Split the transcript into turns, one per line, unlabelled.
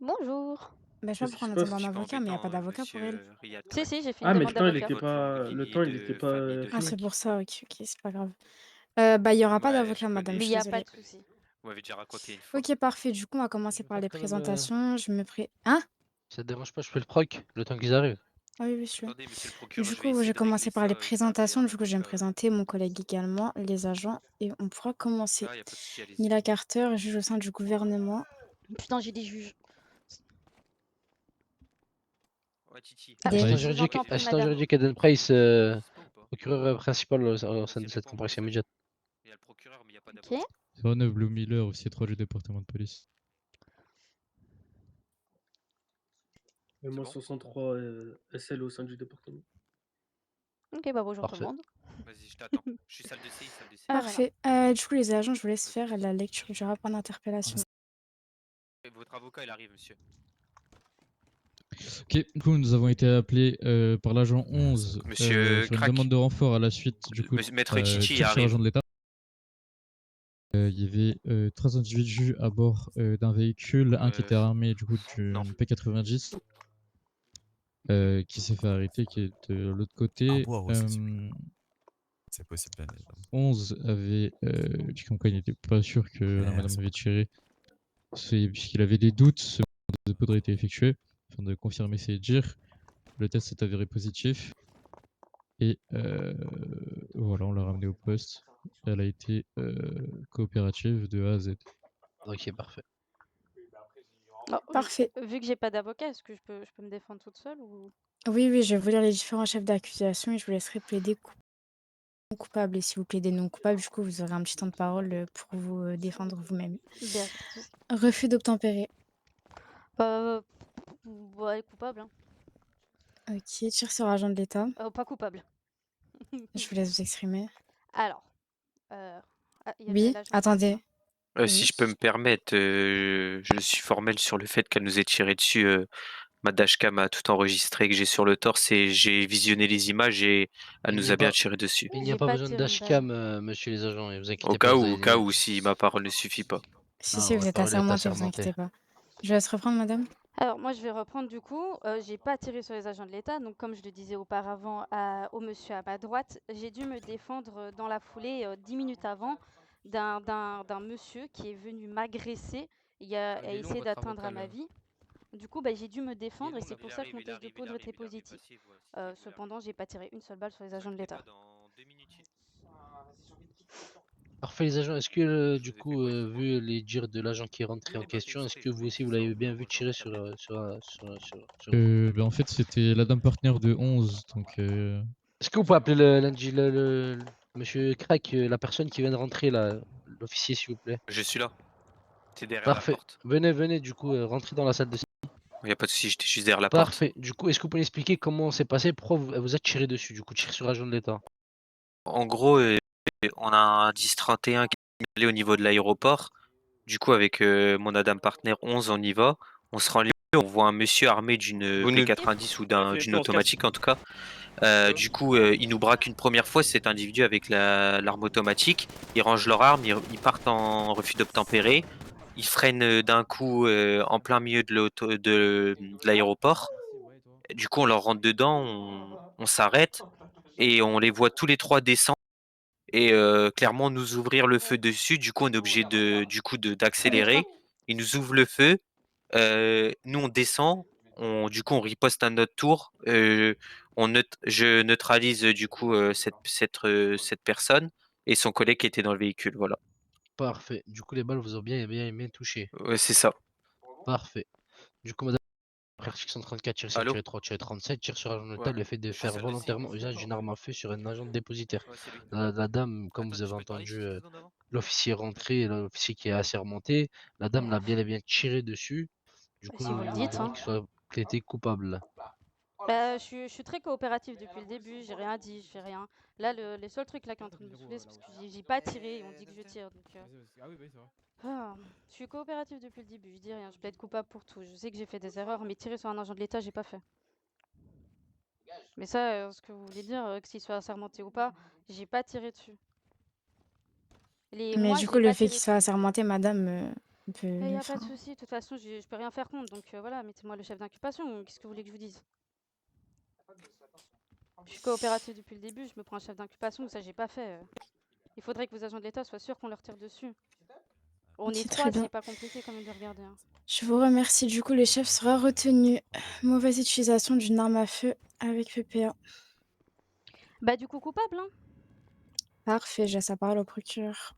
Bonjour.
Bah, je
Qu'est-ce
viens
qui
pour
se
une
passe?
demande
Je
en
suis pas
avocat, mais il y a pas
embêtant,
d'avocat pour elle.
monsieur Riyad
Si,
Krak.
si, j'ai fait une
Ah, mais le
demande
temps, il
d'avocat.
était
Votre
pas, le temps,
pilier
il était
de famille
pas
de
Ah, c'est
Krak.
pour ça, OK, c'est pas grave. Bah, il y aura pas
Ouais, je
d'avocat madame,
connais,
je
Mais il
suis
y
je
a
connais,
pas
désolée.
de
je connais.
souci.
Vous m'avez déjà raconté une fois.
OK, parfait, du coup, on va
Je
commencer
vais
par
faire
les
quand même.
présentations. Je me pré hein?
Ça te dérange pas, je fais le proc, le temps qu'ils arrivent.
Ah oui, oui, je suis là.
Attendez, monsieur le procureur,
Du
je vais
coup, je
essayer
vais
de régler
commencer par les
ça. Il m'a appelé
présentations.
un
Du coup, je vais me
avocat.
présenter, mon collègue également, les agents et on pourra commencer.
Ah, y a pas de souci, allez-y.
Mila Carter, juge au sein du gouvernement.
Putain, j'ai des juges.
Ouais, Titi.
Ah,
Des
Assistant
je vous
juridique,
entends plus,
assistant
madame.
juridique Eden Price,
Vous êtes dispo ou pas?
procureur principal au sein
S'il
de
répond
cette
pas,
comparution
c'est bon.
immédiate.
Il y a le procureur, mais il n'y a pas
Ok.
d'avocat.
09 Blue Miller, officier 3 du département de police.
Et
C'est
moi,
bon?
63 SL au sein du département.
Ok, bah bonjour tout le
Parfait.
monde.
Vas-y, je t'attends. Je suis salle de CI, salle de CI.
Ah, voilà.
Parfait. Du coup, les agents, je vous laisse
Vas-y,
faire la lecture du rapport d'interpellation.
Votre avocat, il arrive, monsieur.
Ok, du coup, nous avons été appelés par l'agent 11
Monsieur
sur une demande
Krak.
de renfort à la suite du coup
Maître Titi
tir sur agent
arrive.
de l'État. Il y avait 3 individus à bord d'un véhicule, un qui était armé du coup
Non.
d'une P90 qui s'est fait arrêter, qui est de l'autre côté.
boire aussi, s'il vous plaît. C'est possible, bien évidemment.
11 avait dit comme quoi il n'était pas sûr que la madame
Merci.
avait tiré, puisqu'il avait des doutes. Ce dépôt aurait été effectué afin de confirmer ses dires. Le test s'est avéré positif. Et voilà, on l'a ramenée au poste. Elle a été coopérative de A à Z.
Ok, parfait.
Oh,
Parfait.
vu que j'ai pas d'avocat, est-ce que je peux me défendre toute seule ou...
Oui, oui, je vais vous lire les différents chefs d'accusation et je vous laisserai plaider non coupable. Et si vous plaidez non coupable, du coup, vous aurez un petit temps de parole pour vous défendre vous-même.
Bien, pas de souci.
Refus d'obtempérer.
Ouais, coupable, hein.
OK, tir sur agent de l'État.
Pas coupable.
Je vous laisse vous exprimer.
Alors, il y avait
Oui,
l'agent qui était là.
attendez.
Si
Oui.
je peux me permettre, je suis formel sur le fait qu'elle nous ait tiré dessus. Ma dashcam a tout enregistré que j'ai sur le torse et j'ai visionné les images et elle
Il
nous
n'y a
a bien
pas,
tiré dessus.
il n'y a
J'ai
pas
pas
besoin de
tiré une balle.
dashcam, monsieur les agents, et vous
Au
inquiétez pas,
cas
vous
où,
avez
au cas
des...
où, si ma parole ne suffit pas.
Si,
Non,
si, vous
votre
êtes
parole est
assermenté, vous
assermentée.
inquiétez pas. Je laisse reprendre, madame.
Alors moi je vais reprendre du coup, j'ai pas tiré sur les agents de l'État, donc comme je le disais auparavant au monsieur à ma droite, j'ai dû me défendre dans la foulée 10 minutes avant d'un monsieur qui est venu m'agresser et
Il est long,
essayer
votre
d'atteindre
avocat,
à ma
là.
vie. Du coup, bah, j'ai dû me
Il est
défendre et
long,
c'est
là.
pour ça que mon test de poudre était
Il arrive,
positif.
passez, si vous voulez, il arrive.
Cependant, j'ai pas tiré une seule balle sur les
Vous
agents de
inquiétez
l'État.
pas, dans 2 minutes.
Parfait, les agents, est-ce que
Je
du
vous ai fait
coup,
quoi, excuse-moi?
vu les dires de l'agent qui est
Je
rentré en
n'ai pas fait
question, est-ce
exprès,
que
je
vous
voulais
aussi,
dire
vous
ça
l'avez
au
bien
cas où
vu
j'aurais
tirer
tapé.
sur vous?
Ben en fait, c'était la dame partenaire de 11, donc
Est-ce que vous pouvez appeler le monsieur Crack, la personne qui vient de rentrer là, l'officier s'il vous plaît?
Je suis là. C'est derrière la
Parfait.
porte.
Venez du coup, rentrez dans la salle de...
Il y a pas de souci, j'étais juste derrière la porte.
Parfait. Du coup, est-ce que vous pouvez expliquer comment c'est passé? Pourquoi vous êtes tiré dessus, du coup, tir sur agent de l'État?
En gros, on a un 10-31 qui est allé au niveau de l'aéroport. Du coup, avec mon Adam Partner 11, on y va. On se rend lieu, on voit un monsieur armé d'une
Vous ne-
P90 ou
Vas-y,
d'une
on se casse.
automatique en tout cas. Du coup, il nous braque une première fois cet individu avec l'arme automatique. Ils rangent leur arme, ils partent en refus d'obtempérer. Ils freinent d'un coup en plein milieu de l'aéroport. Du coup, on leur rentre dedans, on s'arrête et on les voit tous les trois descendre et clairement nous ouvrir le feu dessus. Du coup, on est obligé d'accélérer. Ils nous ouvrent le feu. Nous, on descend. Du coup, on riposte à notre tour. Je neutralise du coup cette personne et son collègue qui était dans le véhicule. Voilà.
Parfait. Du coup, les balles vous ont bien touché.
Ouais, c'est ça.
Parfait. Du coup, madame, article 134,
Allô?
5-3, 37, tir sur agent de l'État,
Ouais.
le fait de
Je suis
faire
salle de CI.
volontairement usage d'une arme à feu sur un agent dépositaire.
Ouais, c'est lui.
La dame, comme vous
Attendez,
avez
je peux te parler
entendu,
10 secondes avant?
l'officier rentré, l'officier qui est assermenté, la dame l'a bien et bien tiré dessus. Du coup,
Si vous le
nous
dites,
voulons
hein.
qu'il soit plaidé coupable.
Bah, je suis très coopérative depuis le début, j'ai rien dit, je fais rien. Là, les seuls trucs là qui est en train de me saouler, c'est parce que j'ai pas tiré et on dit que je tire. Donc, je suis coopérative depuis le début, je dis rien, je plaide coupable pour tout. Je sais que j'ai fait des erreurs, mais tirer sur un agent de l'État, j'ai pas fait. Mais ça, ce que vous voulez dire, que s'il soit assermenté ou pas, j'ai pas tiré dessus.
Mais
Moi,
du coup,
j'ai
le
pas
fait
tiré
qu'il soit
dessus.
assermenté, madame, On peut
Il n'y
le
a pas
faire.
de souci, de toute façon, je peux rien faire contre, donc voilà, mettez-moi le chef d'inculpation, qu'est-ce que vous voulez que je vous dise? Je suis coopérative depuis le début, je me prends un chef d'inculpation, ça j'ai pas fait. Il faudrait que vos agents de l'État soient sûrs qu'on leur tire dessus. On est
Ok, très
3,
bien.
c'est pas compliqué quand même de regarder. Hein.
Je vous remercie. Du coup, le chef sera retenu. Mauvaise utilisation d'une arme à feu avec PPA.
Bah du coup coupable, hein.
Parfait, j'ai sa parole au procureur.